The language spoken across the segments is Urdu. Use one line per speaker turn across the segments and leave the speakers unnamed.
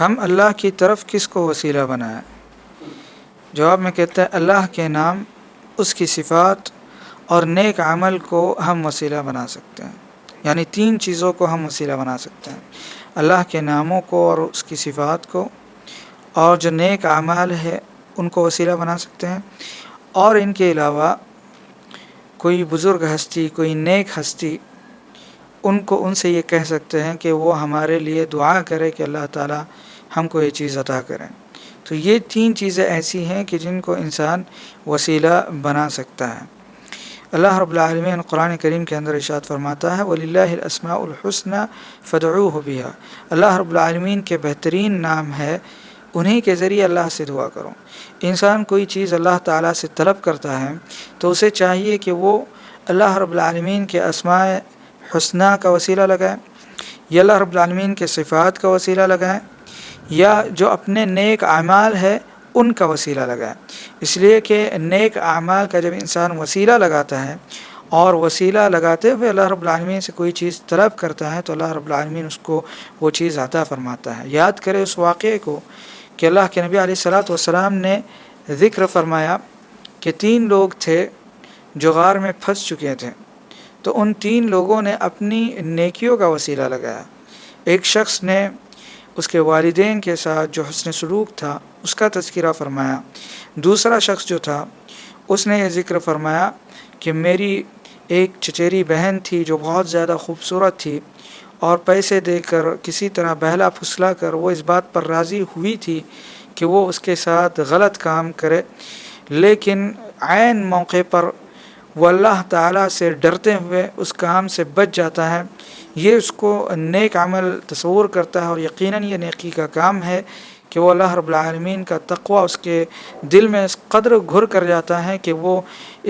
ہم اللہ کی طرف کس کو وسیلہ بنائیں؟ جواب میں کہتا ہے اللہ کے نام، اس کی صفات اور نیک عمل کو ہم وسیلہ بنا سکتے ہیں. یعنی 3 چیزوں کو ہم وسیلہ بنا سکتے ہیں: اللہ کے ناموں کو اور اس کی صفات کو، اور جو نیک اعمال ہے ان کو وسیلہ بنا سکتے ہیں، اور ان کے علاوہ کوئی بزرگ ہستی، کوئی نیک ہستی، ان سے یہ کہہ سکتے ہیں کہ وہ ہمارے لیے دعا کرے کہ اللہ تعالی ہم کو یہ چیز عطا کریں. تو یہ 3 چیزیں ایسی ہیں کہ جن کو انسان وسیلہ بنا سکتا ہے. اللہ رب العالمین قرآن کریم کے اندر ارشاد فرماتا ہے وَلِلَّهِ الْأَسْمَاءُ الْحُسْنَى فَادْعُوهُ بِهَا. اللہ رب العالمین کے بہترین نام ہے، انہی کے ذریعے اللہ سے دعا کرو. انسان کوئی چیز اللہ تعالیٰ سے طلب کرتا ہے تو اسے چاہیے کہ وہ اللہ رب العالمین کے اسماء حسنہ کا وسیلہ لگائیں، یا اللہ رب العالمین کے صفات کا وسیلہ لگائیں، یا جو اپنے نیک اعمال ہے ان کا وسیلہ لگائیں. اس لیے کہ نیک اعمال کا جب انسان وسیلہ لگاتا ہے اور وسیلہ لگاتے ہوئے اللہ رب العالمین سے کوئی چیز طلب کرتا ہے تو اللہ رب العالمین اس کو وہ چیز عطا فرماتا ہے. یاد کرے اس واقعے کو کہ اللہ کے نبی علیہ الصلوۃ والسلام نے ذکر فرمایا کہ 3 لوگ تھے جو غار میں پھنس چکے تھے، تو ان 3 لوگوں نے اپنی نیکیوں کا وسیلہ لگایا. ایک شخص نے اس کے والدین کے ساتھ جو حسن سلوک تھا اس کا تذکرہ فرمایا. دوسرا شخص جو تھا اس نے یہ ذکر فرمایا کہ میری ایک چچیری بہن تھی جو بہت زیادہ خوبصورت تھی، اور پیسے دے کر کسی طرح بہلا پھسلا کر وہ اس بات پر راضی ہوئی تھی کہ وہ اس کے ساتھ غلط کام کرے، لیکن عین موقع پر وہ اللہ تعالیٰ سے ڈرتے ہوئے اس کام سے بچ جاتا ہے. یہ اس کو نیک عمل تصور کرتا ہے، اور یقیناً یہ نیکی کا کام ہے کہ وہ اللہ رب العالمین کا تقوی اس کے دل میں اس قدر گھر کر جاتا ہے کہ وہ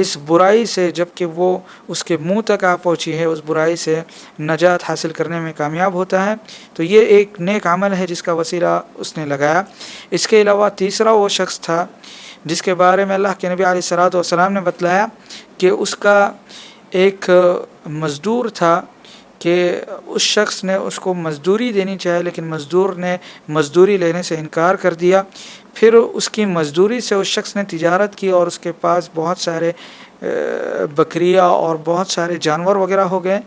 اس برائی سے، جب کہ وہ اس کے منہ تک آ پہنچی ہے، اس برائی سے نجات حاصل کرنے میں کامیاب ہوتا ہے. تو یہ ایک نیک عمل ہے جس کا وسیلہ اس نے لگایا. اس کے علاوہ تیسرا وہ شخص تھا جس کے بارے میں اللہ کے نبی علیہ الصلوۃ والسلام نے بتلایا کہ اس کا ایک مزدور تھا، کہ اس شخص نے اس کو مزدوری دینی چاہے لیکن مزدور نے مزدوری لینے سے انکار کر دیا. پھر اس کی مزدوری سے اس شخص نے تجارت کی اور اس کے پاس بہت سارے بکریاں اور بہت سارے جانور وغیرہ ہو گئے.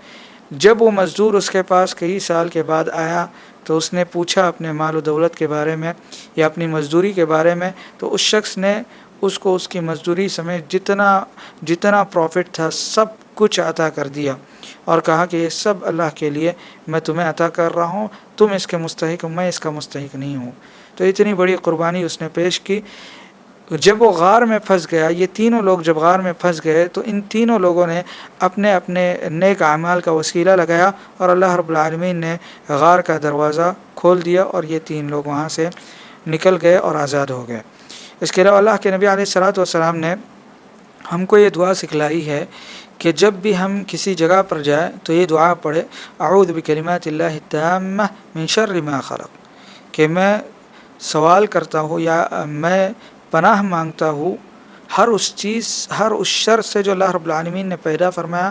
جب وہ مزدور اس کے پاس کئی سال کے بعد آیا تو اس نے پوچھا اپنے مال و دولت کے بارے میں یا اپنی مزدوری کے بارے میں، تو اس شخص نے اس کو اس کی مزدوری سمیت جتنا پروفٹ تھا سب کچھ عطا کر دیا، اور کہا کہ یہ سب اللہ کے لیے میں تمہیں عطا کر رہا ہوں، تم اس کے مستحق ہو، میں اس کا مستحق نہیں ہوں. تو اتنی بڑی قربانی اس نے پیش کی. جب وہ غار میں پھنس گیا، یہ تینوں لوگ جب غار میں پھنس گئے تو ان تینوں لوگوں نے اپنے اپنے نیک اعمال کا وسیلہ لگایا، اور اللہ رب العالمین نے غار کا دروازہ کھول دیا اور یہ 3 لوگ وہاں سے نکل گئے اور آزاد ہو گئے. اس کے علاوہ اللہ کے نبی علیہ الصلوۃ والسلام نے ہم کو یہ دعا سکھلائی ہے کہ جب بھی ہم کسی جگہ پر جائیں تو یہ دعا پڑھے اعوذ بکلمات اللہ التامہ من شر ما خلق، کہ میں سوال کرتا ہوں یا میں پناہ مانگتا ہوں ہر اس شر سے جو اللہ رب العالمین نے پیدا فرمایا.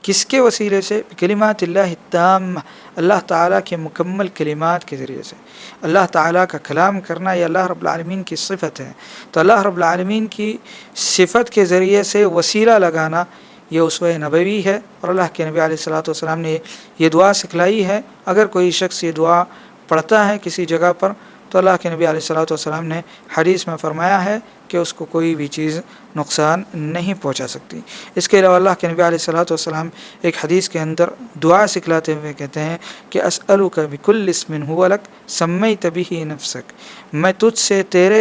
کس کے وسیلے سے؟ کلمات اللہ التامہ، اللہ تعالیٰ کے مکمل کلمات کے ذریعے سے. اللہ تعالیٰ کا کلام کرنا یہ اللہ رب العالمین کی صفت ہے، تو اللہ رب العالمین کی صفت کے ذریعے سے وسیلہ لگانا یہ اسوہ نبوی ہے، اور اللہ کے نبی علیہ الصلوۃ والسلام نے یہ دعا سکھلائی ہے. اگر کوئی شخص یہ دعا پڑھتا ہے کسی جگہ پر تو اللہ کے نبی علیہ الصلوۃ والسلام نے حدیث میں فرمایا ہے کہ اس کو کوئی بھی چیز نقصان نہیں پہنچا سکتی. اس کے علاوہ اللہ کے نبی علیہ الصلوۃ والسلام ایک حدیث کے اندر دعا سکھلاتے ہوئے کہتے ہیں کہ اسألک بکل اسم هو لک سمیت به نفسک، میں تجھ سے تیرے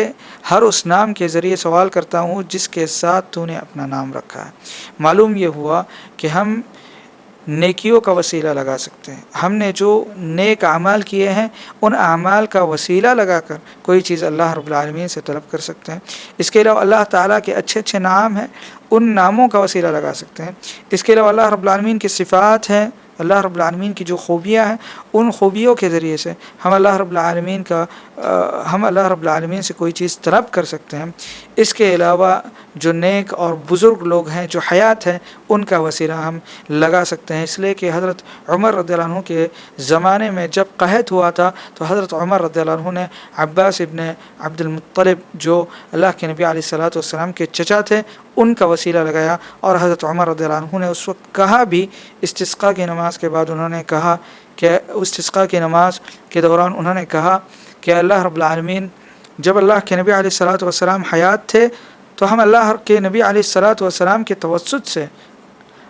ہر اس نام کے ذریعے سوال کرتا ہوں جس کے ساتھ تو نے اپنا نام رکھا ہے. معلوم یہ ہوا کہ ہم نیکیوں کا وسیلہ لگا سکتے ہیں. ہم نے جو نیک اعمال کیے ہیں ان اعمال کا وسیلہ لگا کر کوئی چیز اللہ رب العالمین سے طلب کر سکتے ہیں. اس کے علاوہ اللہ تعالیٰ کے اچھے اچھے نام ہیں، ان ناموں کا وسیلہ لگا سکتے ہیں. اس کے علاوہ اللہ رب العالمین کی صفات ہیں، اللہ رب العالمین کی جو خوبیاں ہیں ان خوبیوں کے ذریعے سے ہم اللہ رب العالمین سے کوئی چیز طلب کر سکتے ہیں. اس کے علاوہ جو نیک اور بزرگ لوگ ہیں جو حیات ہیں ان کا وسیلہ ہم لگا سکتے ہیں، اس لیے کہ حضرت عمر رضی اللہ عنہ کے زمانے میں جب قحط ہوا تھا تو حضرت عمر رضی اللہ عنہ نے عباس ابن عبد المطلب جو اللہ کے نبی علیہ الصلوۃ والسلام کے چچا تھے ان کا وسیلہ لگایا، اور حضرت عمر رضی اللہ عنہ نے اس وقت کہا بھی، استسقاء کی نماز کے بعد انہوں نے کہا کہ استسقاء کی نماز کے دوران انہوں نے کہا کہ اللہ رب العالمین، جب اللہ کے نبی علیہ الصلوۃ والسلام حیات تھے تو ہم اللہ کے نبی علیہ الصلوۃ والسلام کے توسط سے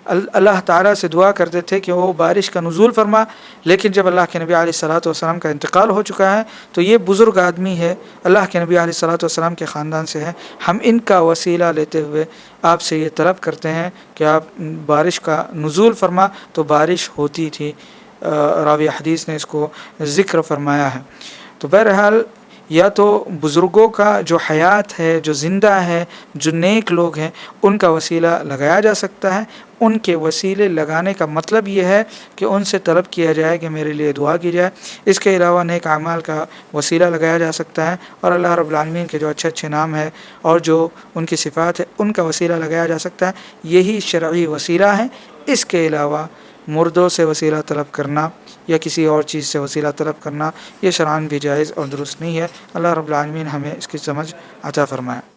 اللہ تعالیٰ سے دعا کرتے تھے کہ وہ بارش کا نزول فرما، لیکن جب اللہ کے نبی علیہ الصلوۃ والسلام کا انتقال ہو چکا ہے تو یہ بزرگ آدمی ہے، اللہ کے نبی علیہ الصلوۃ والسلام کے خاندان سے ہے، ہم ان کا وسیلہ لیتے ہوئے آپ سے یہ طلب کرتے ہیں کہ آپ بارش کا نزول فرما، تو بارش ہوتی تھی۔ راوی حدیث نے اس کو ذکر فرمایا ہے۔ تو بہرحال یا تو بزرگوں کا جو حیات ہے، جو زندہ ہے، جو نیک لوگ ہیں، ان کا وسیلہ لگایا جا سکتا ہے۔ ان کے وسیلے لگانے کا مطلب یہ ہے کہ ان سے طلب کیا جائے کہ میرے لیے دعا کی جائے۔ اس کے علاوہ نیک اعمال کا وسیلہ لگایا جا سکتا ہے، اور اللہ رب العالمین کے جو اچھے اچھے نام ہے اور جو ان کی صفات ہے ان کا وسیلہ لگایا جا سکتا ہے، یہی شرعی وسیلہ ہے۔ اس کے علاوہ مردوں سے وسیلہ طلب کرنا یا کسی اور چیز سے وسیلہ طلب کرنا یہ شرعاً بھی جائز اور درست نہیں ہے۔ اللہ رب العالمین ہمیں اس کی سمجھ عطا فرمائے۔